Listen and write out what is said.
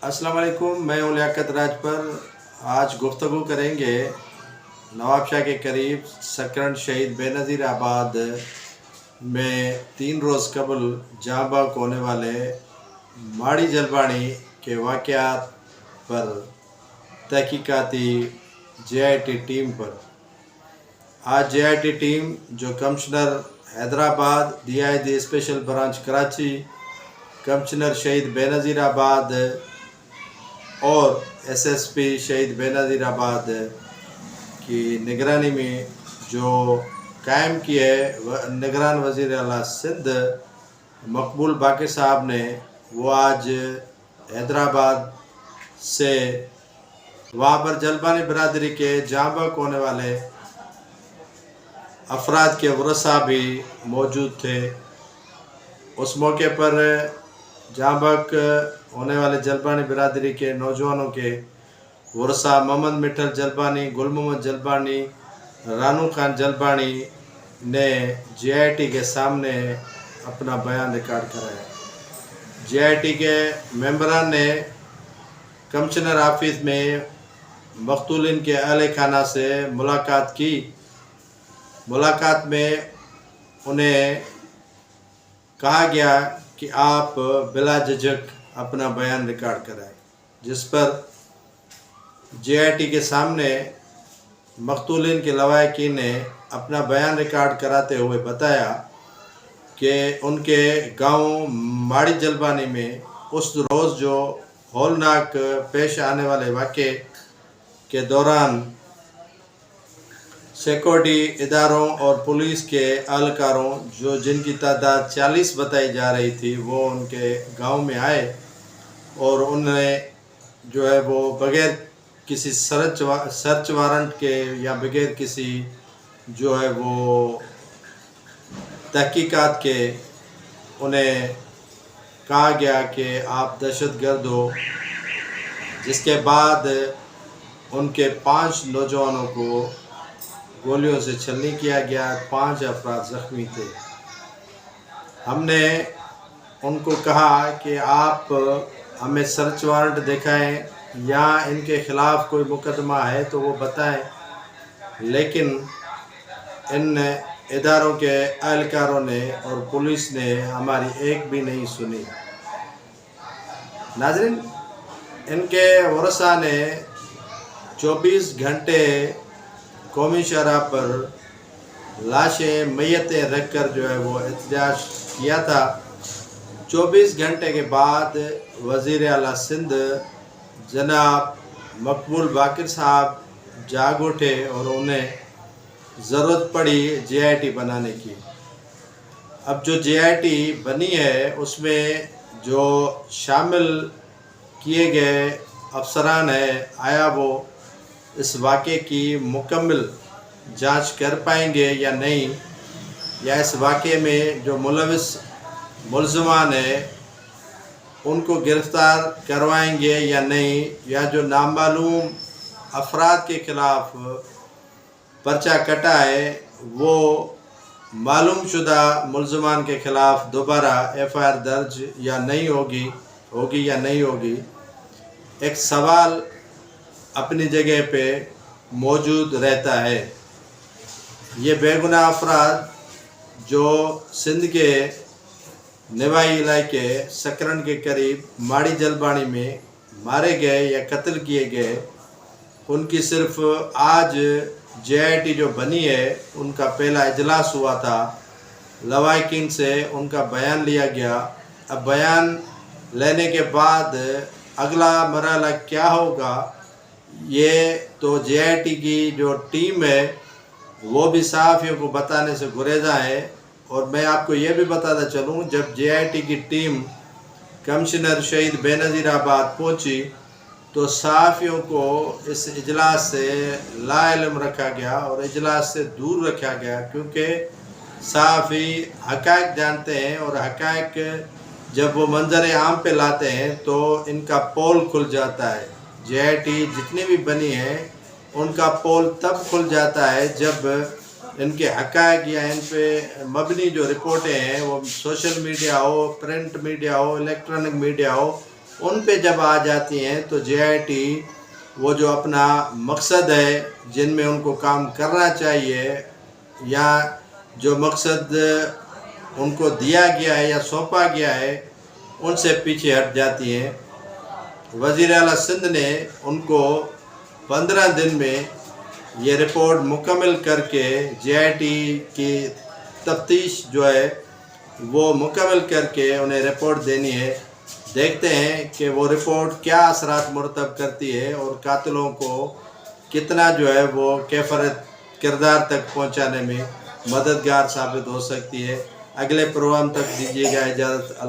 अस्सलाम वालेकुम। मैं हूं लियाकत राज पर। आज गुफ्तगू करेंगे नवाब शाह के करीब सकरन शहीद बेनज़ीर आबाद में 3 रोज़ कबल जहाँ बहक होने वाले माड़ी जलबानी के वाक़यात पर तहकीकाती JIT टीम पर। आज JIT टीम जो commissioner Hyderabad DIG special branch Karachi, commissioner शहीद बेनज़ीर आबाद और SSP शहीद बेनज़ीर आबाद की निगरानी में जो कायम की है निगरान वज़ीर आला सिंध मकबूल बाक़िर साहब ने, वो आज हैदराबाद से वहाँ पर जलबानी बरादरी के जहाँ बहक होने वाले अफराद के वरसा भी मौजूद थे। उस मौके पर जहाँ बहक होने वाले जलबानी बिरादरी के नौजवानों के वरसा मोहम्मद मिठल जलबानी, गुल मोहम्मद जलबानी, रानू खान जलबानी ने JIT के सामने अपना बयान रिकॉर्ड कराया। JIT के मेंबरान ने कमिश्नर ऑफिस में मक़तूलिन के अहले खाना से मुलाकात की। मुलाकात में उन्हें कहा गया कि आप बिला झिझक अपना बयान रिकॉर्ड कराएं, जिस पर JIT के सामने मक़तूलिन के लवाहिकीन ने अपना बयान रिकॉर्ड कराते हुए बताया कि उनके गांव माड़ी जलबानी में उस रोज़ जो हौलनाक पेश आने वाले वाक़े के दौरान सिक्योरिटी इदारों और पुलिस के एहलकारों जो जिनकी तादाद 40 बताई जा रही थी, वो उनके गांव में आए और उन्होंने जो है वो बग़ैर किसी सर्च वारंट के या बग़ैर किसी जो है वो तहकीकात के उन्हें कहा गया कि आप दहशतगर्द हो, जिसके बाद उनके 5 नौजवानों को गोलियों से छलनी किया गया। 5 अफराद ज़ख्मी थे। हमने उनको कहा कि आप हमें सर्च वारंट दिखाएं या इनके ख़िलाफ़ कोई मुकदमा है तो वो बताएं, लेकिन इन इदारों के एहलकारों ने और पुलिस ने हमारी एक भी नहीं सुनी। नाज़रीन, इनके वरसा ने 24 घंटे कौमी शरह पर लाशें मैयतें रख कर जो है वो एहतजाज किया था। 24 घंटे के बाद वज़ीर आला सिंध जनाब मकबूल बाक़िर साहब जाग उठे और उन्हें ज़रूरत पड़ी JIT बनाने की। अब जो JIT बनी है उसमें जो शामिल किए गए अफसरान हैं, आया वो इस वाक़े की मुकम्मल जांच कर पाएंगे या नहीं, या इस वाक़े में जो मुलविस मुल्ज़मान है उनको गिरफ़्तार करवाएंगे या नहीं, या जो नामालूम अफराद के ख़िलाफ़ पर्चा कटा है वो मालूम शुदा मुल्ज़मान के ख़िलाफ़ दोबारा FIR दर्ज या नहीं होगी या नहीं होगी। एक सवाल अपनी जगह पे मौजूद रहता है। ये बेगुनाह अफराद जो सिंध के नवाई इलाके सकरन के करीब माड़ी जलबानी में मारे गए या कत्ल किए गए, उनकी सिर्फ आज JIT जो बनी है उनका पहला इजलास हुआ था। लवाहिकीन से उनका बयान लिया गया। अब बयान लेने के बाद अगला मरहला क्या होगा, ये तो JIT की जो टीम है वो भी सहाफ़ियों को बताने से गुरेज़ा है। और मैं आपको ये भी बताता चलूँ, जब JIT की टीम कमिश्नर शहीद बेनज़ीर आबाद पहुँची तो सहाफ़ियों को इस इजलास से लाइल्म रखा गया और इजलास से दूर रखा गया, क्योंकि सहाफ़ी हक़ाइक़ जानते हैं और हक़ाइक़ जब वो मंजर आम पे लाते हैं तो इनका पोल खुल जाता है। JIT जितनी भी बनी है उनका पोल तब खुल जाता है जब इनके हक़ाइक़ या इन पे मबनी जो रिपोर्टें हैं वो सोशल मीडिया हो, प्रिंट मीडिया हो, इलेक्ट्रॉनिक मीडिया हो, ان پہ جب آ جاتی ہیں تو JIT وہ جو اپنا مقصد ہے جن میں ان کو کام کرنا چاہیے یا جو مقصد ان کو دیا گیا ہے یا سونپا گیا ہے ان سے پیچھے ہٹ جاتی ہیں۔ وزیر اعلیٰ سندھ نے ان کو 15 دن میں یہ رپورٹ مکمل کر کے JIT کی تفتیش جو ہے وہ مکمل کر کے انہیں رپورٹ دینی ہے۔ دیکھتے ہیں کہ وہ رپورٹ کیا اثرات مرتب کرتی ہے اور قاتلوں کو کتنا جو ہے وہ کیفرت کردار تک پہنچانے میں مددگار ثابت ہو سکتی ہے۔ اگلے پروگرام تک دیجیے گا اجازت۔